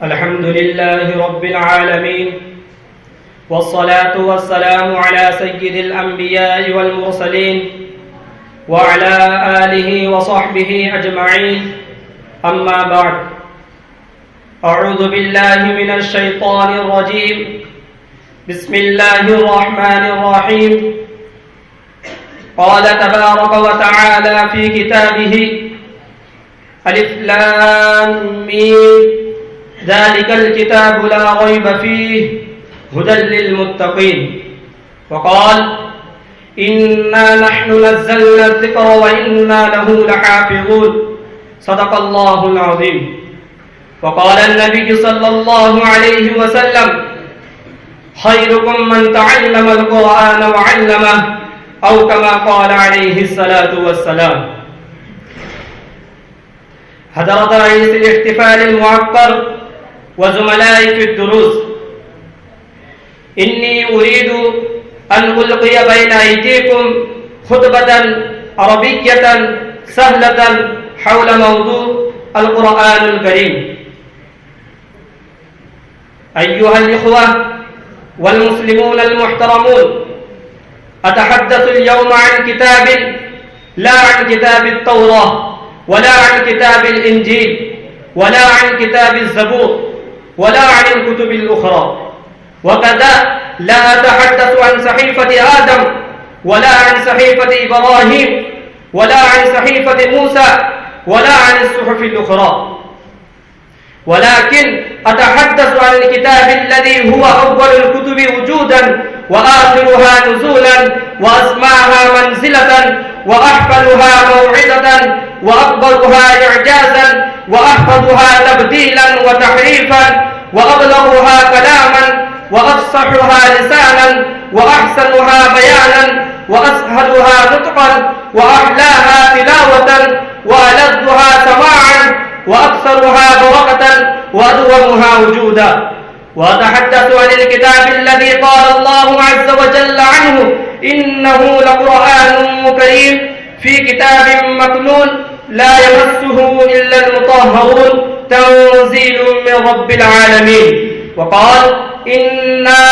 الحمد لله رب العالمين والصلاة والسلام على سيد الأنبياء والمرسلين وعلى آله وصحبه أجمعين أما بعد أعوذ بالله من الشيطان الرجيم بسم الله الرحمن الرحيم قال تبارك وتعالى في كتابه ألف لام ميم ذلك الكتاب لا ريب فيه هدى للمتقين وقال إنا نحن نزلنا الذكر وإنا له لحافظون صدق الله العظيم وقال النبي صلى الله عليه وسلم خيركم من تعلم القرآن وعلمه أو كما قال عليه الصلاة والسلام. حضرات رئيس الاحتفال المعطر وزملائي في الدروس، إني أريد أن ألقي بين أيديكم خطبة عربية سهلة حول موضوع القرآن الكريم. أيها الإخوة والمسلمون المحترمون، أتحدث اليوم عن كتاب لا عن كتاب التوراة ولا عن كتاب الإنجيل ولا عن كتاب الزبور ولا عن الكتب الأخرى، وكذا لا أتحدث عن صحيفة آدم ولا عن صحيفة إبراهيم ولا عن صحيفة موسى ولا عن الصحف الأخرى، ولكن أتحدث عن الكتاب الذي هو أول الكتب وجودا وآخرها نزولا وأسماها منزلة وأحفلها موعظة وأكبرها إعجازا وأحفظها تبديلا وتحريفا وأبلغها كلاما وأفصحها لسانا وأحسنها بيانا وأسهلها نطقا وأحلاها تلاوة وألذها سماعا وأكثرها بركة وأدومها وجودا. وأتحدث عن الكتاب الذي قال الله عز وجل عنه إنه لقرآن كريم في كتاب مكنون لا يمسه إلا المطهرون تنزيل من رب العالمين. وقال إنا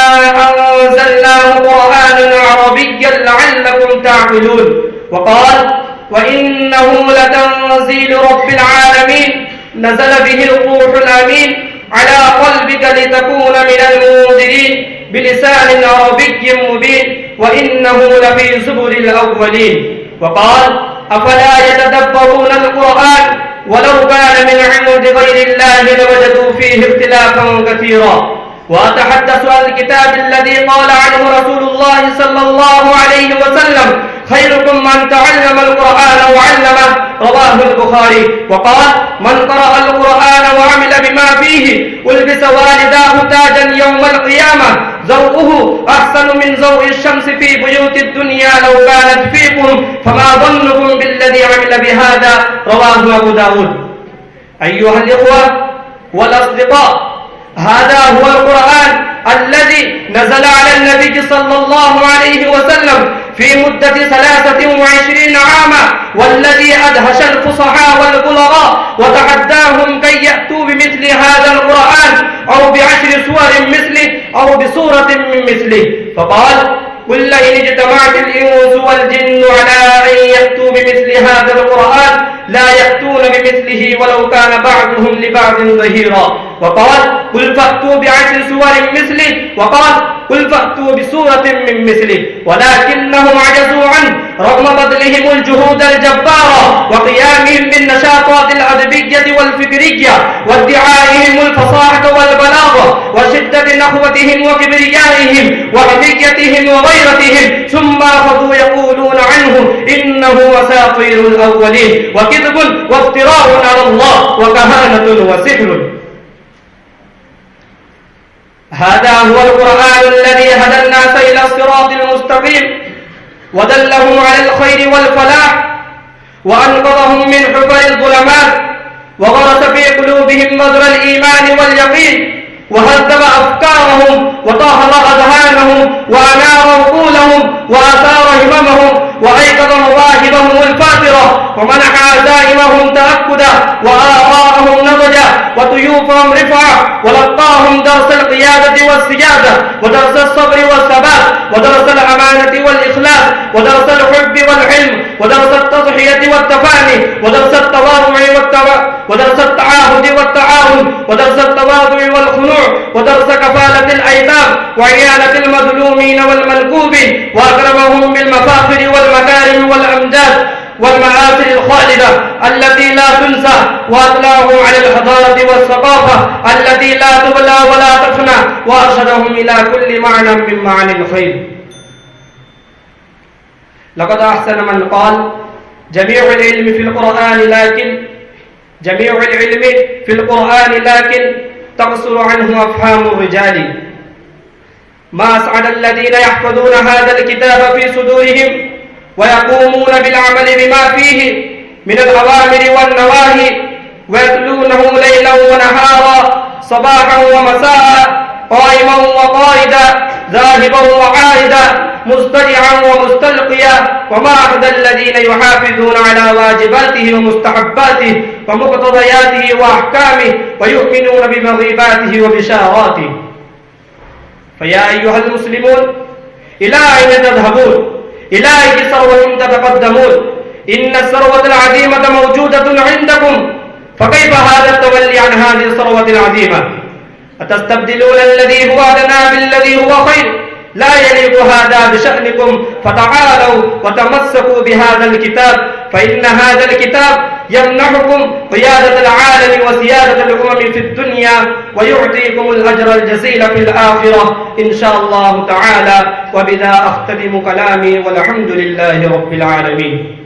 أنزلناه قرآنا عربيا لعلكم تعقلون. وقال وإنه لتنزيل رب العالمين نزل به الروح الأمين على قلبك لتكون من المنذرين بلسان عربي مبين وإنه لفي زبر الأولين. وقال أفلا يتدبرون القرآن ولو كان من عند غير الله لوجدوا فيه اختلافا كثيرا. وأتحدث عن الكتاب الذي قال عنه رسول الله صلى الله عليه وسلم خيركم من تعلم القرآن وعلمه رواه البخاري. وقال من قرأ القرآن وعمل بما فيه ألبس والداه تاجا يوم القيامة ذوقه أحسن من ذوق الشمس في بيوت الدنيا لو كانت فيكم فما ظنكم بالذي عمل بهذا رواه أبو داود. أيها الإخوة والأصدقاء، هذا هو القرآن الذي نزل على النبي صلى الله عليه وسلم في مدة 23 عاما، والذي أدهش الفصحاء والبلغاء وتحداهم كي يأتوا بمثل هذا القرآن أو ب10 سور مثله أو بسورة من مثله. فقال قل لئن اجتمعت الإنس والجن على أن يأتوا بمثل هذا القرآن لا يأتون بمثله ولو كان بعضهم لبعض ظهيرا. وقال قل فأتوا ب10 سور مثله. وقال قل فأتوا بسورة من مثله، ولكنهم عجزوا عنه رغم بذلهم الجهود الجبارة وقيامهم بالنشاطات الأدبية والفكرية وادعائهم الفصاحة والبلاغة وشدة نخوتهم وكبريائهم وحميتهم وغيرتهم، ثم أخذوا يقولون عنه إنه أساطير الأولين وكذب وافتراء على الله وكهانة وسحر. هذا هو القرآن الذي هدى الناس إلى الصراط المستقيم ودلهم على الخير والفلاح وأنقذهم من حفر الظلمات وغرس في قلوبهم بذر الإيمان واليقين وهذب أفكارهم وطهر أذهانهم وأنار عقولهم وأثار هممهم وأيقظ مواهبهم الفاترة ومنح عزائمهم تأكدا وآراءهم نضجا وطيوف فوقهم رفعة ولقاهم درس القيادة والسيادة ودرس الصبر والثبات ودرس الأمانة والإخلاص ودرس الحب والعلم ودرس التضحية والتفاني ودرس التواضع ودرس التعاهد والتعاون ودرس التواضع والخنوع ودرس كفالة الأيتام وعيانة المظلومين والمنكوبين وأكرمهم بالمفاخر والمكارم والأمجاد والمآثر الخالدة التي لا تنسى وأطلعهم على الحضارة والثقافة التي لا تبلى ولا تفنى وأرشدهم إلى كل معنى من معاني الخير. لقد أحسن من قال جميع العلم في القرآن لكن تقصر عنه أفهام الرجال. ما أسعد الذين يحفظون هذا الكتاب في صدورهم ويقومون بالعمل بما فيه من الأوامر والنواهي ويتلونه ليلا ونهارا صباحا ومساء قائما وقائدا ذاهبا وعائدا مسترعا ومستلقيا وما أحد الذين يحافظون على واجباته ومستحباته ومقتضياته وأحكامه ويؤمنون بمغيباته وبشاراته. فيا أيها المسلمون إلى أين تذهبون؟ إلى أي ثروة تتقدمون؟ إن الثروة العظيمة موجودة عندكم فكيف هذا التولي عن هذه الثروة العظيمة؟ أتستبدلون الذي هو أدنى بالذي هو خير؟ لا يليق هذا بشأنكم فتعالوا وتمسكوا بهذا الكتاب فإن هذا الكتاب يمنحكم قيادة العالم وسيادة الأمم في الدنيا ويعطيكم الأجر الجزيل في الآخرة إن شاء الله تعالى. وبذا أختتم كلامي والحمد لله رب العالمين.